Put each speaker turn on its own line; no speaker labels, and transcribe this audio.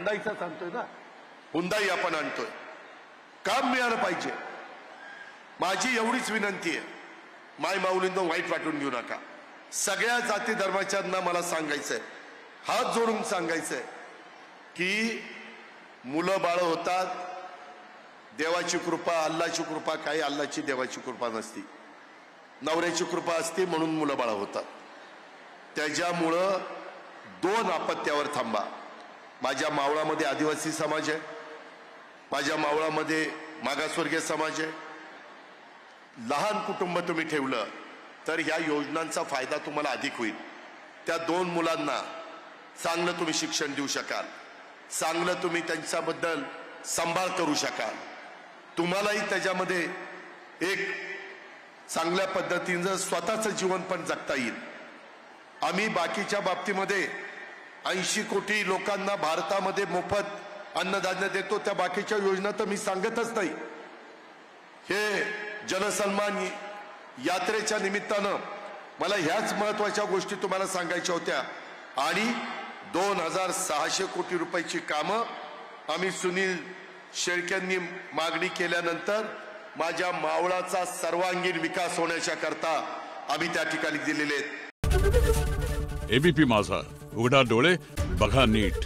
हुंडाईचा सांगतोय ना, हुंडाई आपण आणतोय, काम मिळालं पाहिजे. माझी एवढीच विनंती आहे, माय माऊलींनो वाईट वाटून घेऊ नका. सगळ्या जाती धर्माच्यांना मला सांगायचंय, हात जोडून सांगायचंय की मुलं बाळ होतात, देवाची कृपा, अल्लाची कृपा, काही अल्लाची देवाची कृपा नसती, नवऱ्याची कृपा असते म्हणून मुलं बाळ होतात. त्याच्यामुळं दोन आपत्त्यावर थांबा. माझ्या मावळामध्ये आदिवासी समाज आहे, माझ्या मावळामध्ये मागासवर्गीय समाज आहे. लहान कुटुंब तुम्ही ठेवलं तर ह्या योजनांचा फायदा तुम्हाला अधिक होईल. त्या दोन मुलांना चांगलं तुम्ही शिक्षण देऊ शकाल, चांगलं तुम्ही त्यांच्याबद्दल सांभाळ करू शकाल, तुम्हालाही त्याच्यामध्ये एक चांगल्या पद्धतीनं स्वतःचं जीवन पण जगता येईल. आम्ही बाकीच्या बाबतीमध्ये 80 कोटी लोकांना भारतामध्ये मोफत अन्नधान्य देतो, त्या बाकीच्या योजना तर मी सांगतच नाही. हे जनसन्मान यात्रेच्या निमित्तानं मला ह्याच महत्वाच्या गोष्टी तुम्हाला सांगायच्या होत्या. आणि 2600 कोटी रुपयाची कामं आम्ही सुनील शेळकेंनी मागणी केल्यानंतर माझ्या मावळाचा सर्वांगीण विकास होण्याच्या करता आम्ही त्या ठिकाणी दिलेले आहेत.
एबीपी माझा, उघडा डोळे बघा नीट.